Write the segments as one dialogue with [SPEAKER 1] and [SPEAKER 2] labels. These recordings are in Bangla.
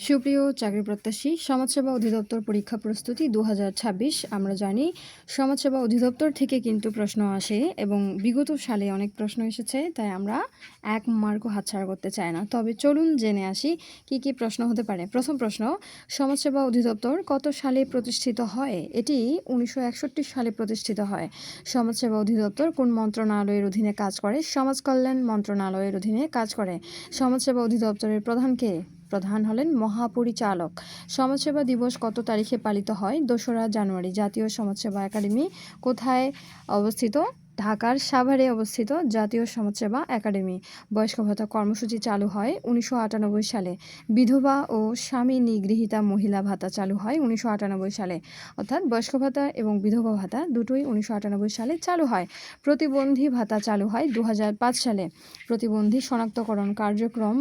[SPEAKER 1] সুপ্রিয় চাকরি প্রত্যাশী, সমাজসেবা অধিদপ্তর পরীক্ষা প্রস্তুতি ২০২৬। আমরা জানি সমাজসেবা অধিদপ্তর থেকে কিন্তু প্রশ্ন আসে এবং বিগত সালে অনেক প্রশ্ন এসেছে, তাই আমরা এক মার্কও হাতছাড়া করতে চাই না। তবে চলুন জেনে আসি কি প্রশ্ন হতে পারে। প্রথম প্রশ্ন, সমাজসেবা অধিদপ্তর কত সালে প্রতিষ্ঠিত হয়? এটি ১৯৬১ সালে প্রতিষ্ঠিত হয়। সমাজসেবা অধিদপ্তর কোন মন্ত্রণালয়ের অধীনে কাজ করে? সমাজ কল্যাণ মন্ত্রণালয়ের অধীনে কাজ করে। সমাজসেবা অধিদপ্তরের প্রধান কে? প্রধান হলেন মহাপরিচালক। সমাজসেবা দিবস কত তারিখে পালিত হয়? ২রা জানুয়ারি। জাতীয় সমাজসেবা একাডেমি কোথায় অবস্থিত? ঢাকার সাভারে অবস্থিত জাতীয় সমাজসেবা একাডেমি। বয়স্ক ভাতা কর্মসূচি চালু হয় ১৯৯৮ সালে। বিধবা ও স্বামী নিগৃহীতা মহিলা ভাতা চালু হয় ১৯৯৮ সালে। অর্থাৎ বয়স্ক ভাতা এবং বিধবা ভাতা দুটোই ১৯৯৮ সালে চালু হয়। প্রতিবন্ধী ভাতা চালু হয় ২০০৫ সালে। প্রতিবন্ধী শনাক্তকরণ কার্যক্রম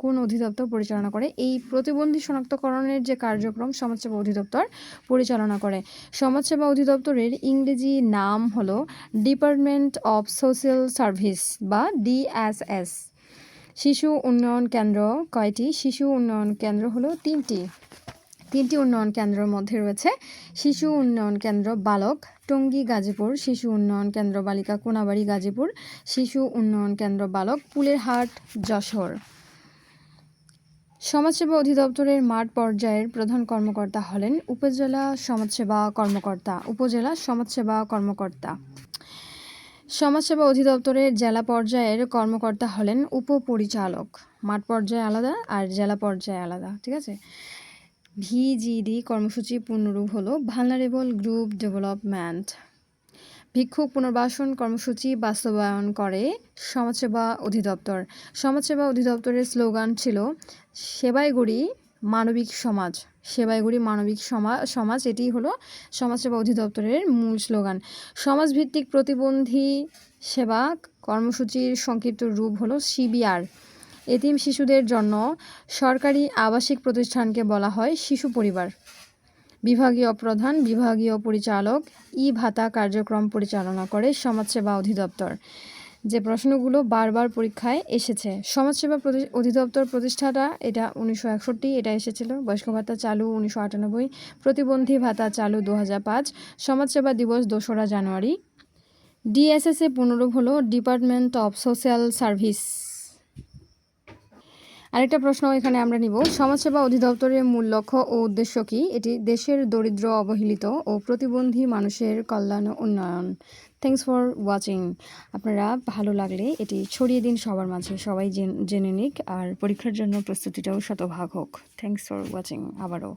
[SPEAKER 1] কোন অধিদপ্তর পরিচালনা করে? এই প্রতিবন্ধী শনাক্তকরণের যে কার্যক্রম সমাজসেবা অধিদপ্তর পরিচালনা করে। সমাজসেবা অধিদপ্তরের ইংরেজি নাম হলো ডিপার্টমেন্ট অফ সোশ্যাল সার্ভিস বা DSS। শিশু উন্নয়ন কেন্দ্র কয়টি? শিশু উন্নয়ন কেন্দ্র হলো তিনটি উন্নয়ন কেন্দ্রের মধ্যে রয়েছে শিশু উন্নয়ন কেন্দ্র বালক টঙ্গী গাজীপুর, শিশু উন্নয়ন কেন্দ্র বালিকা কোনাবাড়ি গাজীপুর, শিশু উন্নয়ন কেন্দ্র বালক পুলেরহাট যশোর। সমাজসেবা অধিদপ্তরের মাঠ পর্যায়ের প্রধান কর্মকর্তা হলেন উপজেলা সমাজসেবা কর্মকর্তা। সমাজসেবা অধিদপ্তরের জেলা পর্যায়ের কর্মকর্তা হলেন উপপরিচালক। মাঠ পর্যায়ে আলাদা আর জেলা পর্যায়ে আলাদা, ঠিক আছে। VGD কর্মসূচি পূর্ণরূপ হলো ভালনারেবল গ্রুপ ডেভেলপমেন্ট। ভিক্ষুক পুনর্বাসন কর্মসূচি বাস্তবায়ন করে সমাজসেবা অধিদপ্তর। সমাজসেবা অধিদপ্তরের স্লোগান ছিল সেবায় গড়ি মানবিক সমাজ। এটি হলো সমাজসেবা অধিদপ্তরের মূল স্লোগান। সমাজভিত্তিক প্রতিবন্ধী সেবা কর্মসূচির সংক্ষিপ্ত রূপ হলো CBR। এতিম শিশুদের জন্য সরকারি আবাসিক প্রতিষ্ঠানকে বলা হয় শিশু পরিবার। বিভাগীয় প্রধান, বিভাগীয় পরিচালক ভাতা কার্যক্রম পরিচালনা করে সমাজসেবা অধিদপ্তর। যে প্রশ্নগুলো বারবার পরীক্ষায় এসেছে, সমাজসেবা অধিদপ্তর প্রতিষ্ঠাটা এটা ১৯৬১, এটা এসেছিল। বয়স্ক ভাতা চালু ১৯৯৮, প্রতিবন্ধী ভাতা চালু ২০০৫, সমাজসেবা দিবস ২রা জানুয়ারি। DSS এর পুনরূপ হলো ডিপার্টমেন্ট অফ সোশ্যাল সার্ভিস। আরেকটা প্রশ্ন এখানে আমরা নিব, সমাজসেবা অধিদপ্তরের মূল লক্ষ্য ও উদ্দেশ্য কি? এটি দেশের দরিদ্র, অবহেলিত ও প্রতিবন্ধী মানুষের কল্যাণ ও উন্নয়ন। Thanks for watching. আপনারা ভালো লাগলে এটি ছড়িয়ে দিন সবার মাঝে, সবাই জেনে নিক, আর পরীক্ষার জন্য প্রস্তুতিটাও শতভাগ হোক। থ্যাংকস ফর ওয়াচিং আবারও।